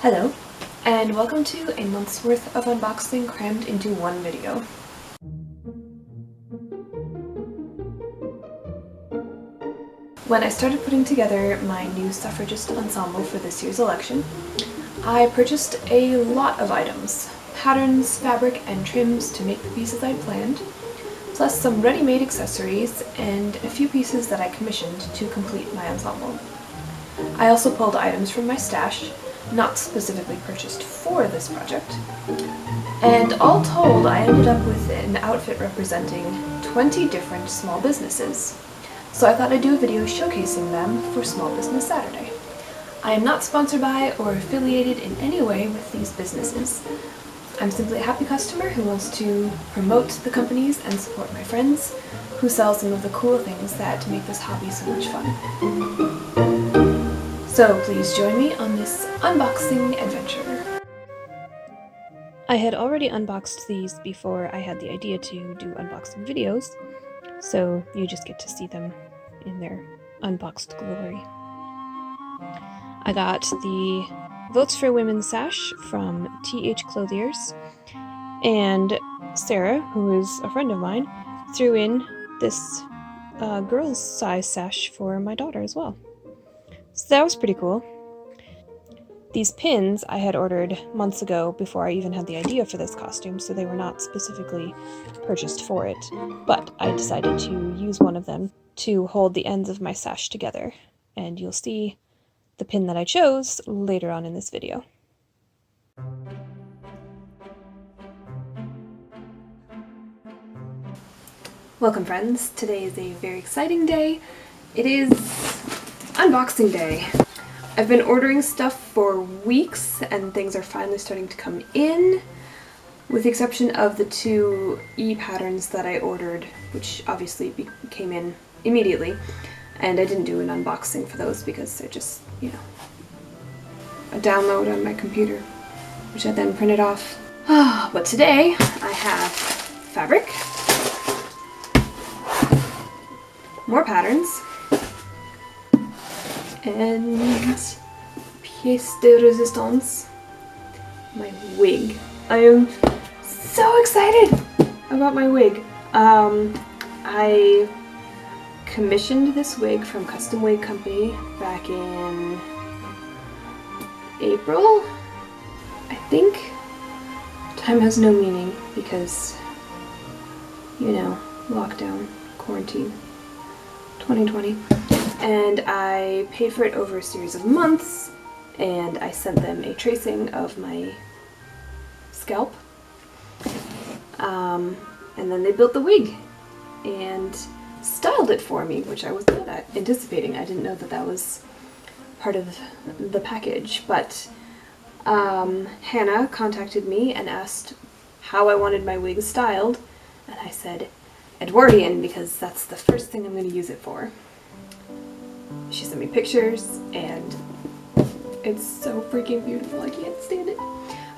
Hello, and welcome to a month's worth of unboxing crammed into one video. When I started putting together my new suffragist ensemble for this year's election, I purchased a lot of items, patterns, fabric, and trims to make the pieces I'd planned, plus some ready-made accessories and a few pieces that I commissioned to complete my ensemble. I also pulled items from my stash, not specifically purchased for this project, and all told I ended up with an outfit representing 20 different small businesses. So I thought I'd do a video showcasing them for Small Business Saturday. I am not sponsored by or affiliated in any way with these businesses. I'm simply a happy customer who wants to promote the companies and support my friends who sell some of the cool things that make this hobby so much fun. So please join me on this unboxing adventure. I had already unboxed these before I had the idea to do unboxing videos, so you just get to see them in their unboxed glory. I got the Votes for Women sash from TH Clothiers, and Sarah, who is a friend of mine, threw in this girl's size sash for my daughter as well. So that was pretty cool. These pins I had ordered months ago before I even had the idea for this costume, so they were not specifically purchased for it, but I decided to use one of them to hold the ends of my sash together, and you'll see the pin that I chose later on in this video. Welcome friends, today is a very exciting day. It is unboxing day. I've been ordering stuff for weeks and things are finally starting to come in, with the exception of the two e-patterns that I ordered, which obviously came in immediately, and I didn't do an unboxing for those because they're just, you know, a download on my computer, which I then printed off. But today I have fabric, more patterns, and pièce de résistance, my wig. I am so excited about my wig. I commissioned this wig from Custom Wig Company back in April, I think. Time has no meaning because, you know, lockdown, quarantine, 2020. And I paid for it over a series of months, and I sent them a tracing of my scalp. And then they built the wig and styled it for me, which I was not anticipating. I didn't know that that was part of the package, but Hannah contacted me and asked how I wanted my wig styled, and I said Edwardian because that's the first thing I'm going to use it for. She sent me pictures, and it's so freaking beautiful. I can't stand it.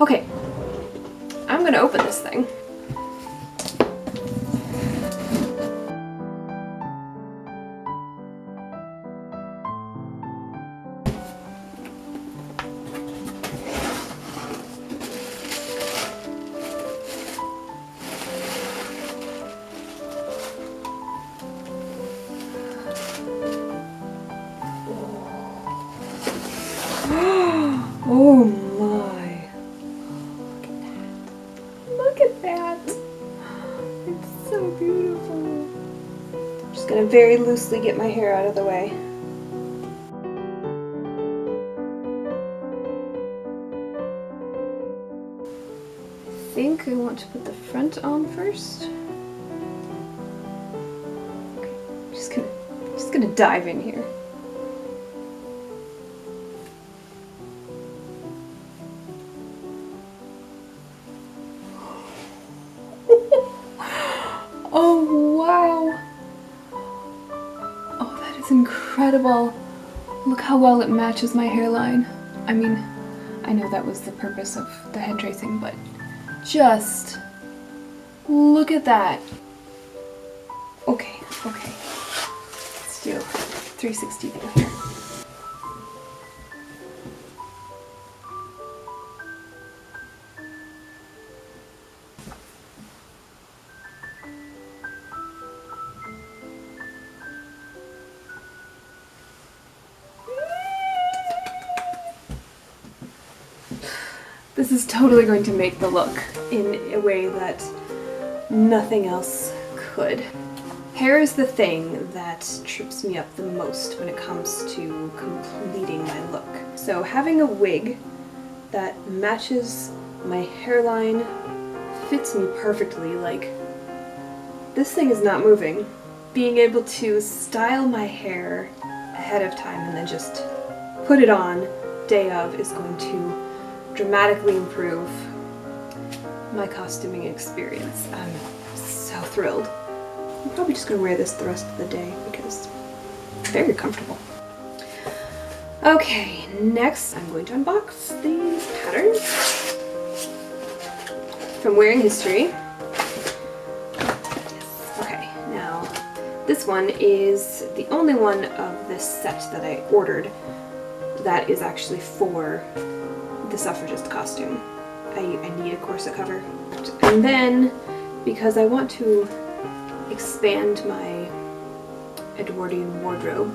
Okay, I'm gonna open this thing. Oh my. Look at that. It's so beautiful. I'm just gonna very loosely get my hair out of the way. I think I want to put the front on first. Okay, just gonna dive in here. Oh wow! Oh, that is incredible! Look how well it matches my hairline. I mean, I know that was the purpose of the head tracing, but just look at that! Okay, let's do 360 view here. This is totally going to make the look in a way that nothing else could. Hair is the thing that trips me up the most when it comes to completing my look. So having a wig that matches my hairline, fits me perfectly, like, this thing is not moving. Being able to style my hair ahead of time and then just put it on day of is going to dramatically improve my costuming experience. I'm so thrilled. I'm probably just going to wear this the rest of the day because it's very comfortable. Okay, next I'm going to unbox these patterns from Wearing History. Okay, now this one is the only one of this set that I ordered that is actually for the suffragist costume. I need a corset cover. And then, because I want to expand my Edwardian wardrobe,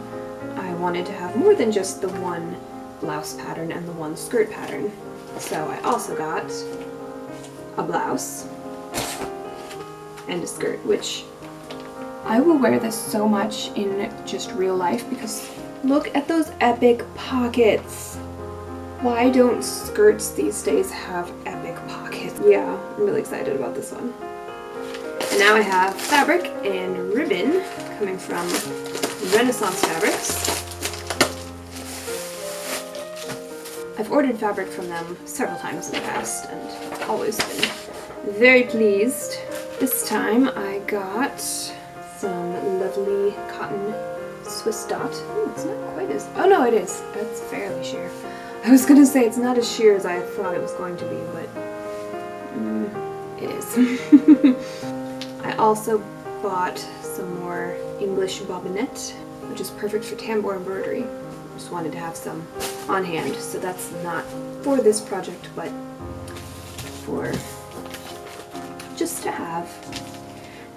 I wanted to have more than just the one blouse pattern and the one skirt pattern. So I also got a blouse and a skirt, which I will wear this so much in just real life because look at those epic pockets. Why don't skirts these days have epic pockets? Yeah, I'm really excited about this one. And now I have fabric and ribbon coming from Renaissance Fabrics. I've ordered fabric from them several times in the past and always been very pleased. This time I got some lovely cotton Swiss dot. Ooh, it's not quite as... oh no, it is. It's fairly sheer. I was gonna say it's not as sheer as I thought it was going to be, but it is. I also bought some more English bobinette, which is perfect for tambour embroidery. Just wanted to have some on hand, so that's not for this project, but for just to have.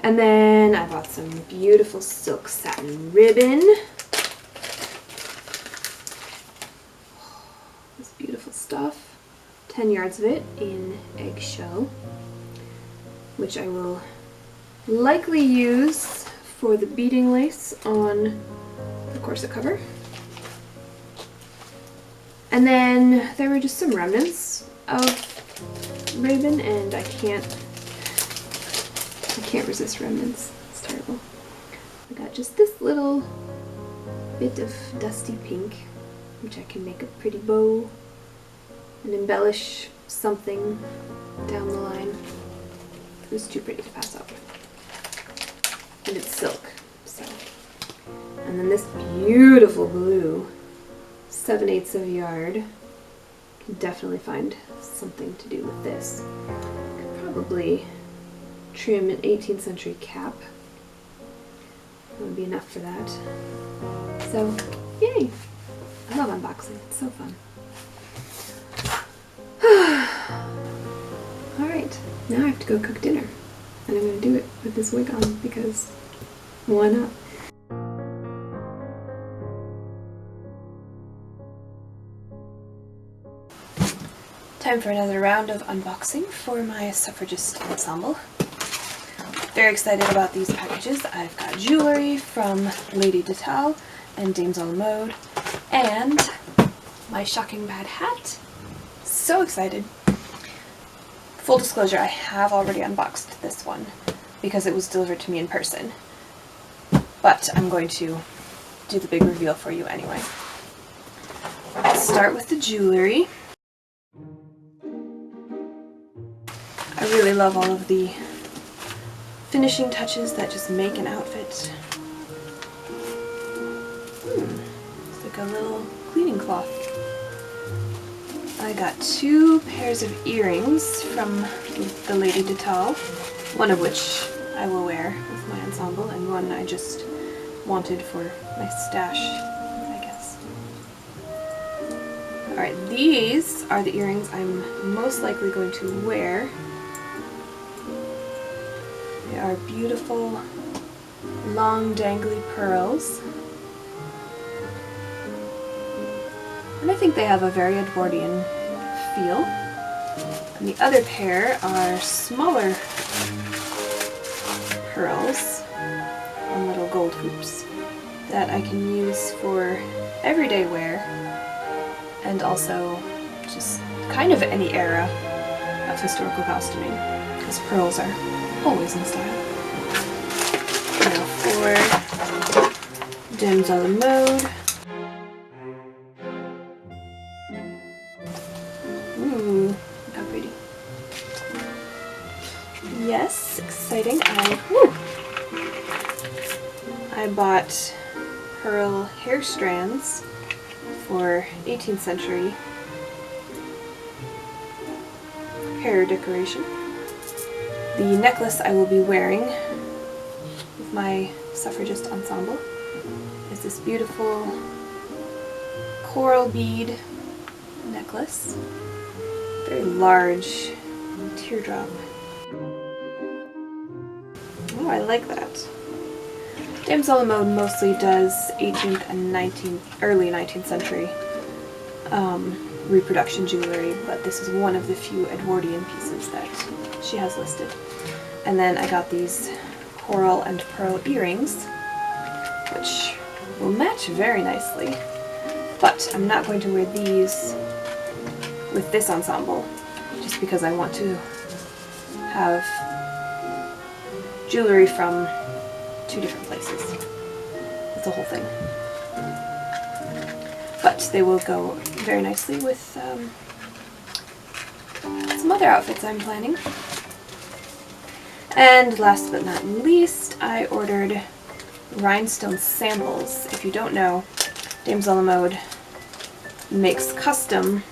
And then I bought some beautiful silk satin ribbon. This beautiful stuff. 10 yards of it in eggshell, which I will likely use for the beading lace on the corset cover. And then there were just some remnants of ribbon, and I can't resist remnants. It's terrible. I got just this little bit of dusty pink, which I can make a pretty bow and embellish something down the line. It was too pretty to pass up. And it's silk, so. And then this beautiful blue, 7/8 of a yard. Can definitely find something to do with this. Could probably trim an 18th century cap. That would be enough for that. So, yay! I love unboxing, it's so fun. Alright, now I have to go cook dinner. And I'm going to do it with this wig on because why not? Time for another round of unboxing for my suffragist ensemble. Very excited about these packages. I've got jewelry from Lady Detal and Dames on the Mode, and my shocking bad hat. So excited. Full disclosure, I have already unboxed this one because it was delivered to me in person. But I'm going to do the big reveal for you anyway. Let's start with the jewelry. I really love all of the finishing touches that just make an outfit. It's like a little cleaning cloth. I got 2 pairs of earrings from the Lady Detal, one of which I will wear with my ensemble, and one I just wanted for my stash, I guess. Alright, these are the earrings I'm most likely going to wear. They are beautiful, long, dangly pearls. And I think they have a very Edwardian feel. And the other pair are smaller pearls on little gold hoops that I can use for everyday wear and also just kind of any era of historical costuming, because pearls are always in style. Now for Dames a la mode. Ooh, look how pretty. Yes, exciting. I bought pearl hair strands for 18th century hair decoration. The necklace I will be wearing with my suffragist ensemble is this beautiful coral bead necklace. Very large teardrop. Oh, I like that. Dames a la mode mostly does 18th and early 19th century reproduction jewelry, but this is one of the few Edwardian pieces that she has listed. And then I got these coral and pearl earrings, which will match very nicely, but I'm not going to wear these with this ensemble, just because I want to have jewelry from 2 different places. That's the whole thing. But they will go very nicely with some other outfits I'm planning. And last but not least, I ordered rhinestone samples. If you don't know, Dames a la mode makes custom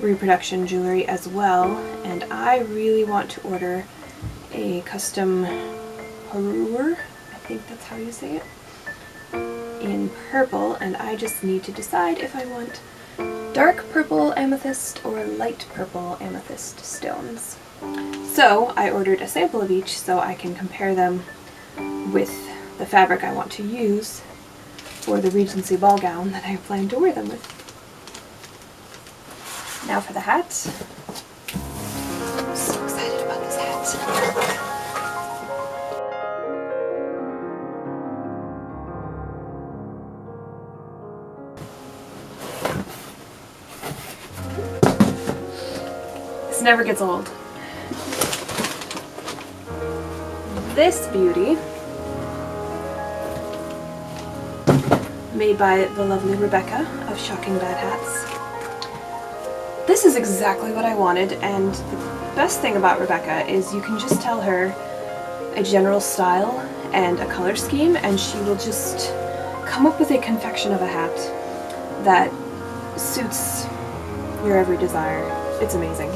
reproduction jewelry as well, and I really want to order a custom parure, I think that's how you say it, in purple, and I just need to decide if I want dark purple amethyst or light purple amethyst stones. So I ordered a sample of each so I can compare them with the fabric I want to use for the Regency ball gown that I plan to wear them with. Now for the hat. I'm so excited about this hat. This never gets old. This beauty, made by the lovely Rebecca of Shocking Bad Hats. This is exactly what I wanted, and the best thing about Rebecca is you can just tell her a general style and a color scheme, and she will just come up with a confection of a hat that suits your every desire. It's amazing.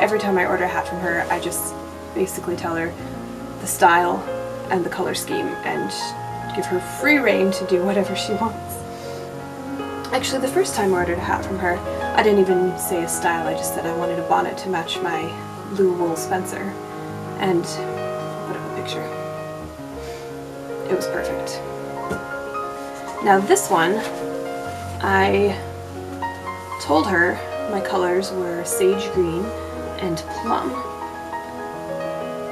Every time I order a hat from her, I just basically tell her the style and the color scheme and give her free rein to do whatever she wants. Actually, the first time I ordered a hat from her, I didn't even say a style, I just said I wanted a bonnet to match my blue wool Spencer, and I'll put up a picture. It was perfect. Now this one, I told her my colors were sage green and plum,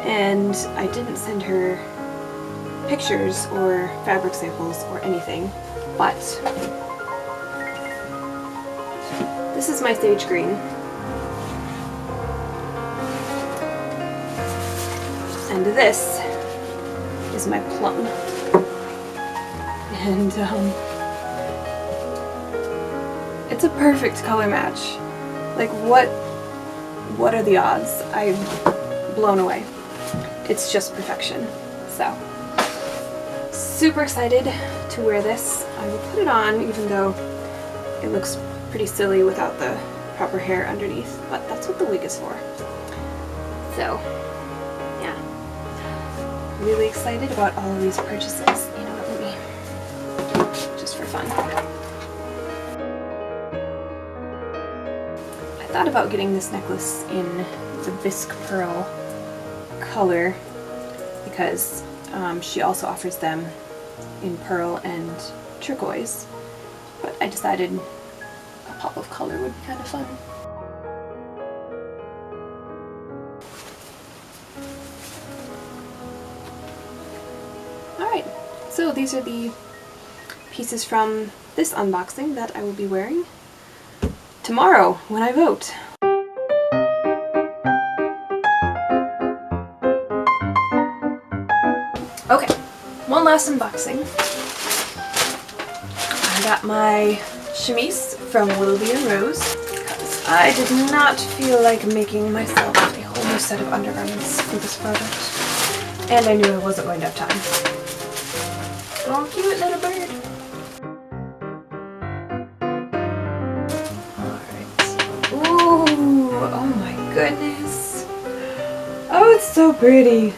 and I didn't send her pictures or fabric samples or anything, but this is my sage green, and this is my plum, and it's a perfect color match. Like, what are the odds? I'm blown away. It's just perfection. So, super excited to wear this. I will put it on even though it looks pretty silly without the proper hair underneath, but that's what the wig is for. So, yeah. Really excited about all of these purchases. You know what, let me, just for fun. I thought about getting this necklace in the bisque pearl color because she also offers them in pearl and turquoise, but I decided a pop of color would be kind of fun. So these are the pieces from this unboxing that I will be wearing tomorrow when I vote. Okay, one last unboxing. I got my chemise from Willoughby and Rose because I did not feel like making myself a whole new set of undergarments for this project, and I knew I wasn't going to have time. Oh, cute little bird. Alright. Ooh, oh my goodness. Oh, it's so pretty.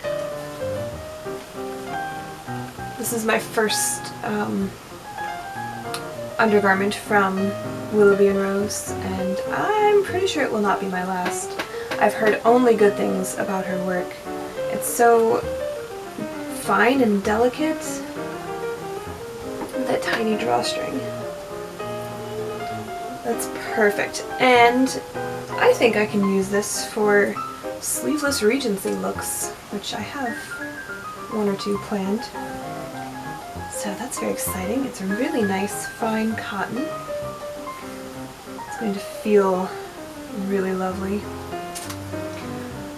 This is my first undergarment from Willoughby and Rose, and I'm pretty sure it will not be my last. I've heard only good things about her work. It's so fine and delicate. That tiny drawstring. That's perfect. And I think I can use this for sleeveless Regency looks, which I have one or two planned. So that's very exciting. It's a really nice fine cotton. It's going to feel really lovely.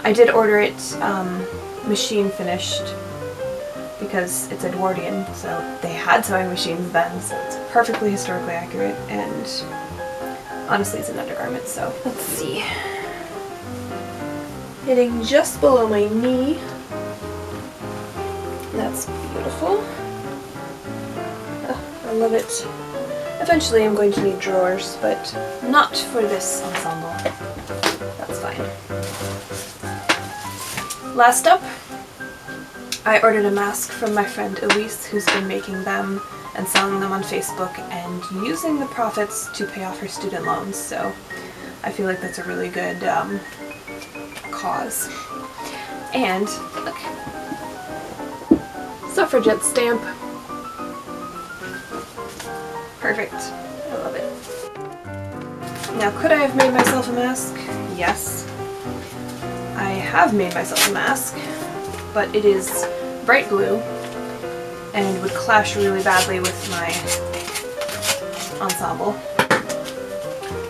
I did order it machine finished because it's Edwardian, so they had sewing machines then, so it's perfectly historically accurate, and honestly it's an undergarment, so let's see. Hitting just below my knee. That's beautiful. Oh, I love it. Eventually I'm going to need drawers, but not for this ensemble. That's fine. Last up, I ordered a mask from my friend Elise, who's been making them and selling them on Facebook and using the profits to pay off her student loans, so I feel like that's a really good cause. And, look, suffragette stamp. Perfect. I love it. Now, could I have made myself a mask? Yes. I have made myself a mask, but it is bright blue and would clash really badly with my ensemble.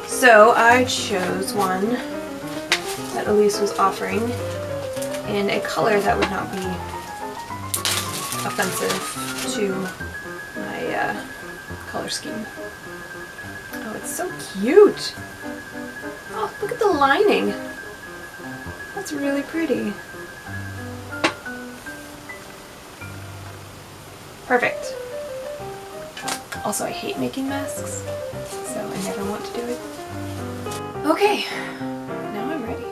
So I chose one that Elise was offering in a color that would not be offensive to my color scheme. Oh, it's so cute! Oh, look at the lining! That's really pretty. Perfect. Also, I hate making masks, so I never want to do it. Okay, now I'm ready.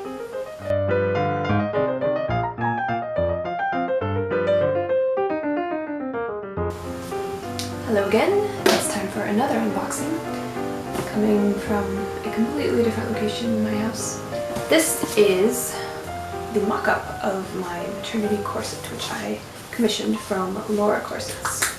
Hello again. It's time for another unboxing, coming from a completely different location in my house. This is the mock-up of my maternity corset, which I commissioned from Aurora Corsets.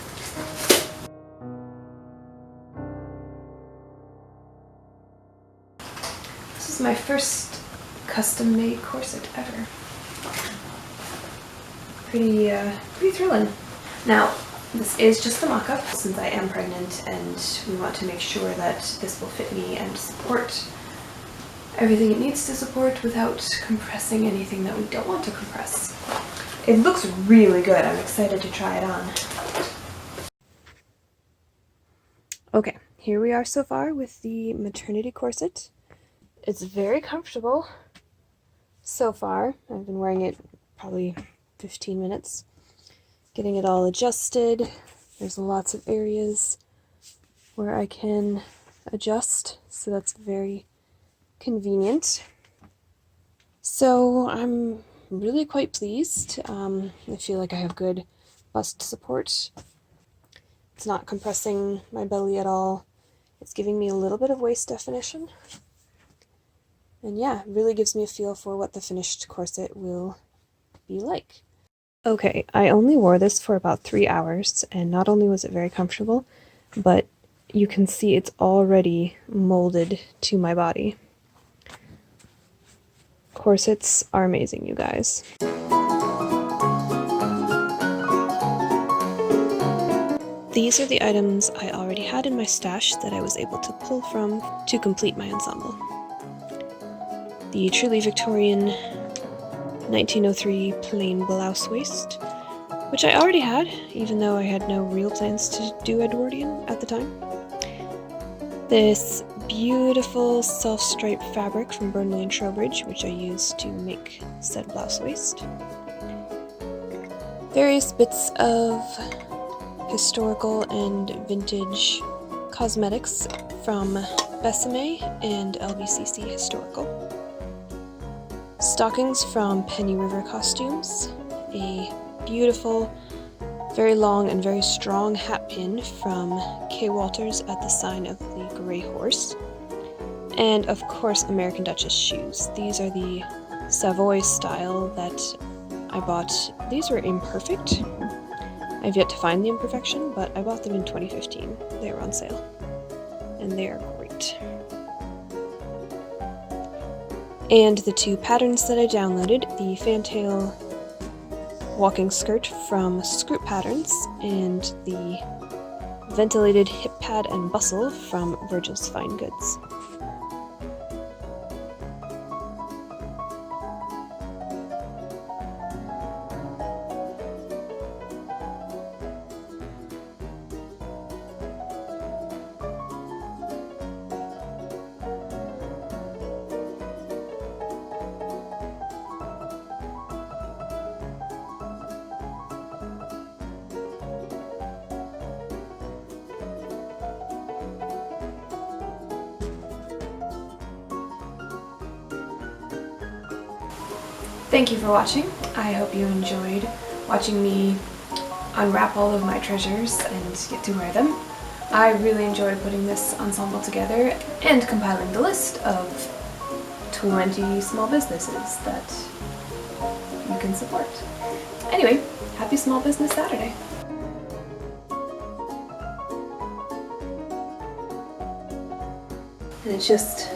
This is my first custom-made corset ever. Pretty thrilling. Now, this is just the mock-up since I am pregnant and we want to make sure that this will fit me and support everything it needs to support without compressing anything that we don't want to compress. It looks really good. I'm excited to try it on. Okay, here we are so far with the maternity corset. It's very comfortable so far. I've been wearing it probably 15 minutes. Getting it all adjusted. There's lots of areas where I can adjust, so that's very convenient. So I'm really quite pleased. I feel like I have good bust support. It's not compressing my belly at all. It's giving me a little bit of waist definition. And yeah, it really gives me a feel for what the finished corset will be like. Okay, I only wore this for about 3 hours, and not only was it very comfortable, but you can see it's already molded to my body. Corsets are amazing, you guys. These are the items I already had in my stash that I was able to pull from to complete my ensemble. The truly Victorian 1903 plain blouse waist, which I already had, even though I had no real plans to do Edwardian at the time. This beautiful self-striped fabric from Burnley and Trowbridge, which I used to make said blouse waist. Various bits of historical and vintage cosmetics from Besame and LBCC Historical. Stockings from Penny River Costumes, a beautiful, very long and very strong hat pin from K. Walters at the sign of the Grey Horse, and of course American Duchess shoes. These are the Savoy style that I bought. These were imperfect. I've yet to find the imperfection, but I bought them in 2015. They were on sale, and they are great. And the two patterns that I downloaded, the fantail walking skirt from Scroop Patterns and the ventilated hip pad and bustle from Virgil's Fine Goods. Thank you for watching. I hope you enjoyed watching me unwrap all of my treasures and get to wear them. I really enjoyed putting this ensemble together and compiling the list of 20 small businesses that you can support. Anyway, happy Small Business Saturday! And it's just,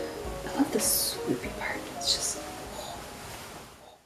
I love the swoopy part. It's just